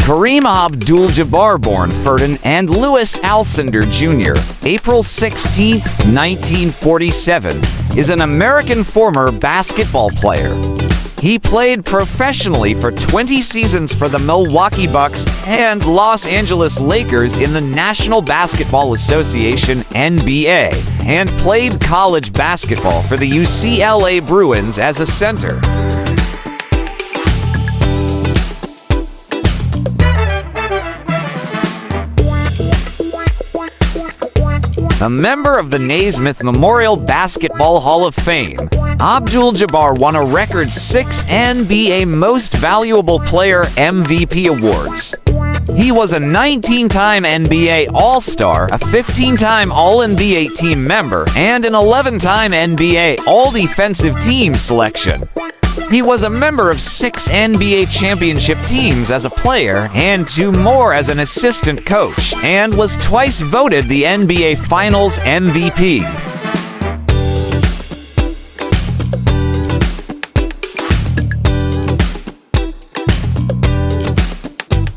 Kareem Abdul-Jabbar, born Ferdinand and Louis Alcindor Jr., April 16, 1947, is an American former basketball player. He played professionally for 20 seasons for the Milwaukee Bucks and Los Angeles Lakers in the National Basketball Association (NBA), and played college basketball for the UCLA Bruins as a center. A member of the Naismith Memorial Basketball Hall of Fame, Abdul-Jabbar won a record 6 NBA Most Valuable Player MVP awards. He was a 19-time NBA All-Star, a 15-time All-NBA team member, and an 11-time NBA All-Defensive Team selection. He was a member of 6 NBA championship teams as a player and 2 more as an assistant coach, and was twice voted the NBA Finals MVP.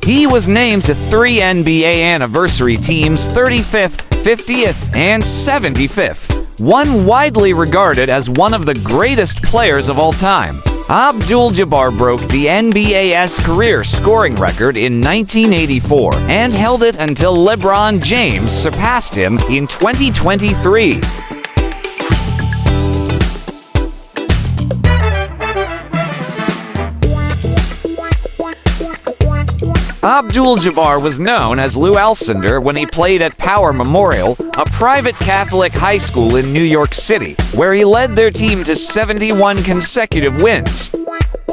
He was named to 3 NBA anniversary teams, 35th, 50th, and 75th. One widely regarded as one of the greatest players of all time, Abdul-Jabbar broke the NBA's career scoring record in 1984 and held it until LeBron James surpassed him in 2023. Abdul-Jabbar was known as Lou Alcindor when he played at Power Memorial, a private Catholic high school in New York City, where he led their team to 71 consecutive wins.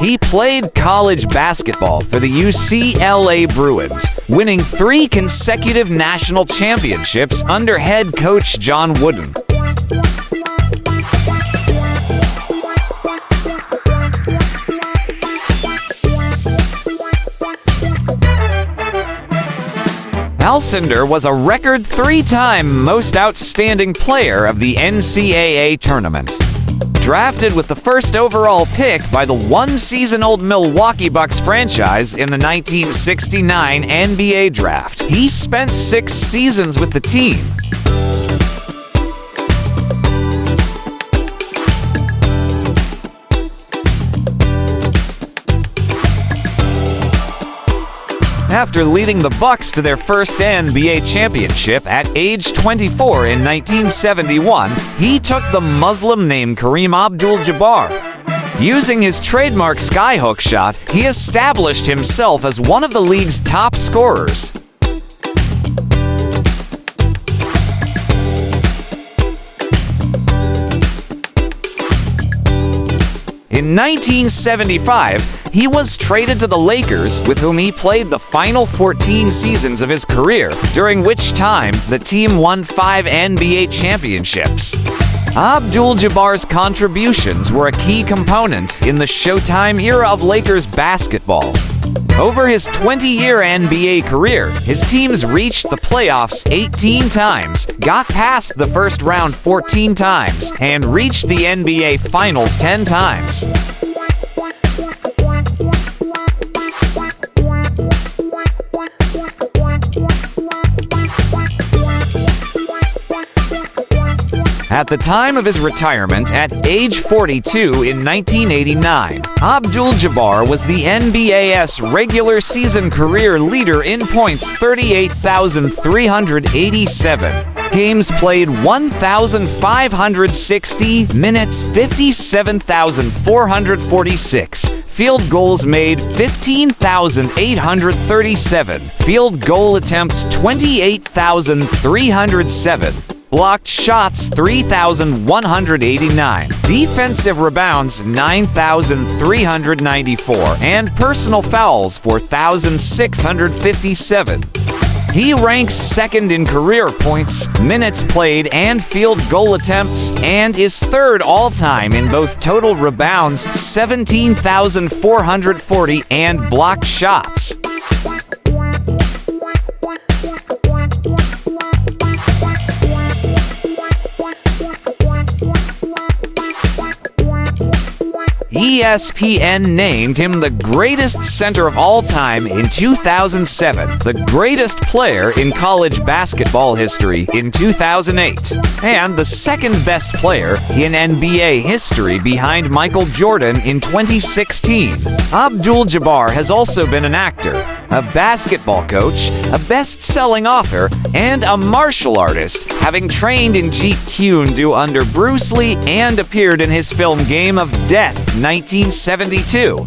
He played college basketball for the UCLA Bruins, winning 3 consecutive national championships under head coach John Wooden. Alcindor was a record 3-time Most Outstanding Player of the NCAA tournament. Drafted with the first overall pick by the 1-season-old Milwaukee Bucks franchise in the 1969 NBA draft, he spent 6 seasons with the team. After leading the Bucks to their first NBA championship at age 24 in 1971, he took the Muslim name Kareem Abdul-Jabbar. Using his trademark skyhook shot, he established himself as one of the league's top scorers. In 1975, he was traded to the Lakers, with whom he played the final 14 seasons of his career, during which time the team won 5 NBA championships. Abdul-Jabbar's contributions were a key component in the Showtime era of Lakers basketball. Over his 20-year NBA career, his teams reached the playoffs 18 times, got past the first round 14 times, and reached the NBA Finals 10 times. At the time of his retirement at age 42 in 1989, Abdul-Jabbar was the NBA's regular season career leader in points, 38,387. Games played 1,560, minutes 57,446. Field goals made 15,837. Field goal attempts 28,307. Blocked shots 3,189, defensive rebounds 9,394, and personal fouls 4,657. He ranks second in career points, minutes played, and field goal attempts, and is third all-time in both total rebounds 17,440 and blocked shots. ESPN named him the greatest center of all time in 2007, the greatest player in college basketball history in 2008, and the second best player in NBA history behind Michael Jordan in 2016. Abdul-Jabbar has also been an actor, a basketball coach, a best-selling author, and a martial artist, having trained in Jeet Kune Do under Bruce Lee and appeared in his film Game of Death, 1972.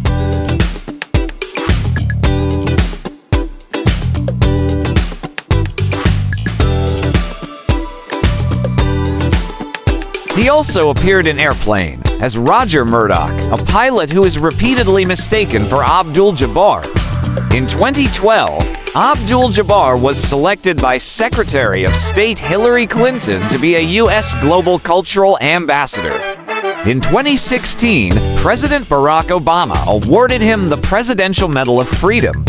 He also appeared in Airplane as Roger Murdoch, a pilot who is repeatedly mistaken for Abdul-Jabbar. In 2012, Abdul-Jabbar was selected by Secretary of State Hillary Clinton to be a U.S. Global Cultural Ambassador. In 2016, President Barack Obama awarded him the Presidential Medal of Freedom.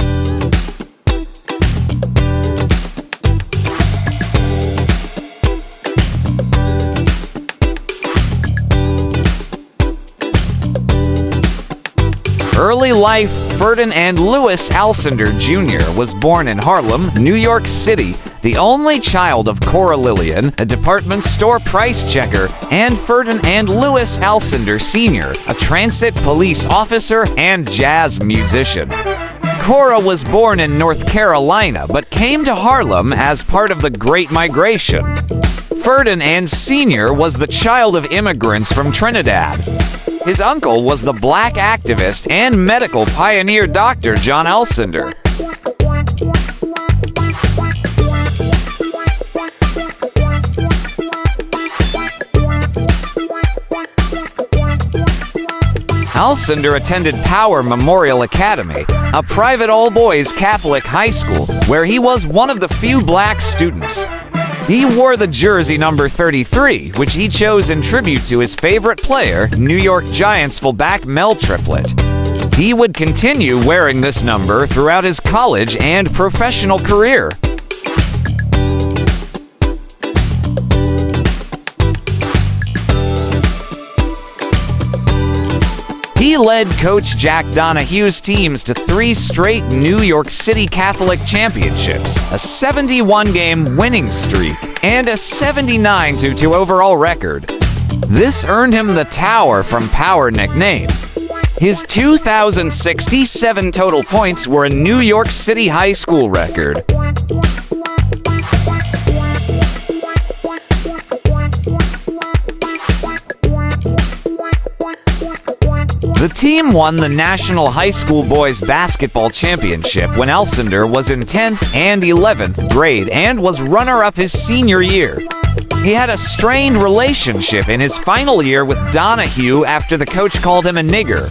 Early life, Ferdinand Louis Alcindor Jr. was born in Harlem, New York City, the only child of Cora Lillian, a department store price checker, and Ferdinand Louis Alcindor Sr., a transit police officer and jazz musician. Cora was born in North Carolina, but came to Harlem as part of the Great Migration. Ferdinand Sr. was the child of immigrants from Trinidad. His uncle was the black activist and medical pioneer Dr. John Alcindor. Alcindor attended Power Memorial Academy, a private all-boys Catholic high school where he was one of the few black students. He wore the jersey number 33, which he chose in tribute to his favorite player, New York Giants fullback Mel Triplett. He would continue wearing this number throughout his college and professional career. He led Coach Jack Donahue's teams to 3 straight New York City Catholic championships, a 71-game winning streak, and a 79-2 overall record. This earned him the Tower from Power nickname. His 2,067 total points were a New York City high school record. The team won the National High School Boys Basketball Championship when Alcindor was in 10th and 11th grade and was runner-up his senior year. He had a strained relationship in his final year with Donahue after the coach called him a nigger.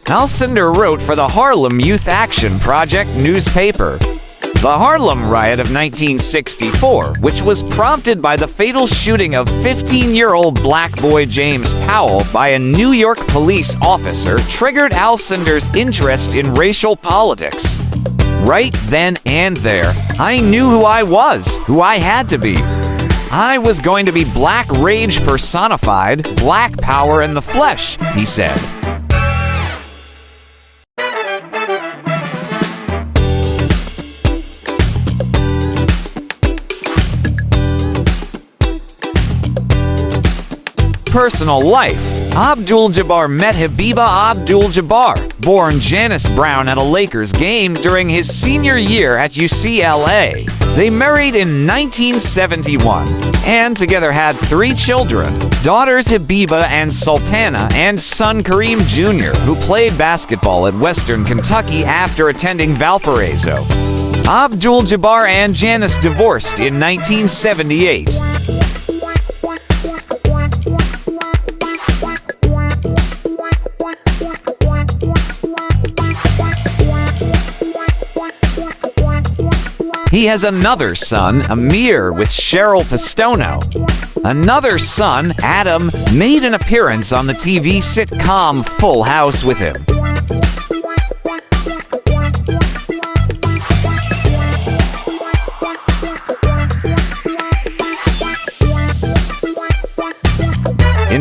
Alcindor wrote for the Harlem Youth Action Project newspaper. The Harlem Riot of 1964, which was prompted by the fatal shooting of 15-year-old black boy James Powell by a New York police officer, triggered Alcindor's interest in racial politics. Right then and there, I knew who I was, who I had to be. I was going to be black rage personified, black power in the flesh, he said. Personal life. Abdul-Jabbar met Habiba Abdul-Jabbar, born Janice Brown, at a Lakers game during his senior year at UCLA. They married in 1971 and together had 3 children, daughters Habiba and Sultana and son Kareem Jr., who played basketball at Western Kentucky after attending Valparaiso. Abdul-Jabbar and Janice divorced in 1978. He has another son, Amir, with Cheryl Pistono. Another son, Adam, made an appearance on the TV sitcom Full House with him.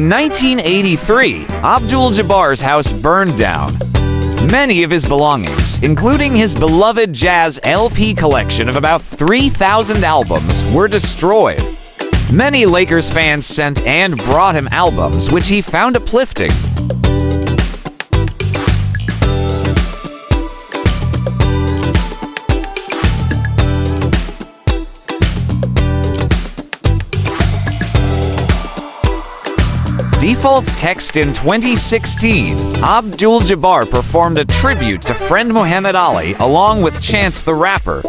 In 1983, Abdul-Jabbar's house burned down. Many of his belongings, including his beloved jazz LP collection of about 3,000 albums, were destroyed. Many Lakers fans sent and brought him albums, which he found uplifting. Default text in 2016, Abdul-Jabbar performed a tribute to friend Muhammad Ali along with Chance the Rapper.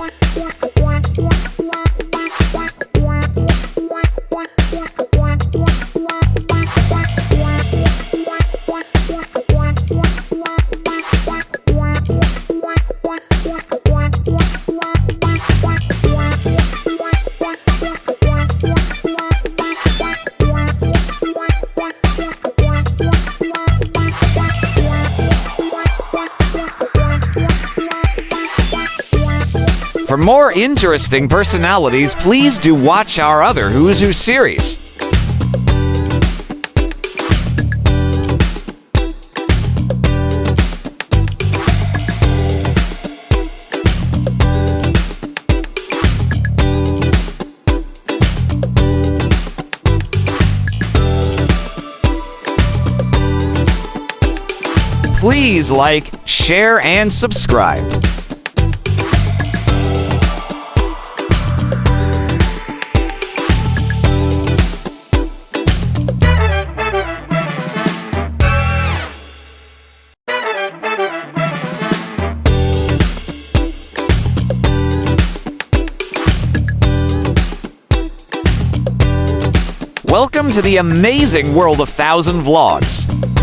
For more interesting personalities, please do watch our other Who's Who series. Please like, share, and subscribe. Welcome to the amazing world of 1000 Vlogs.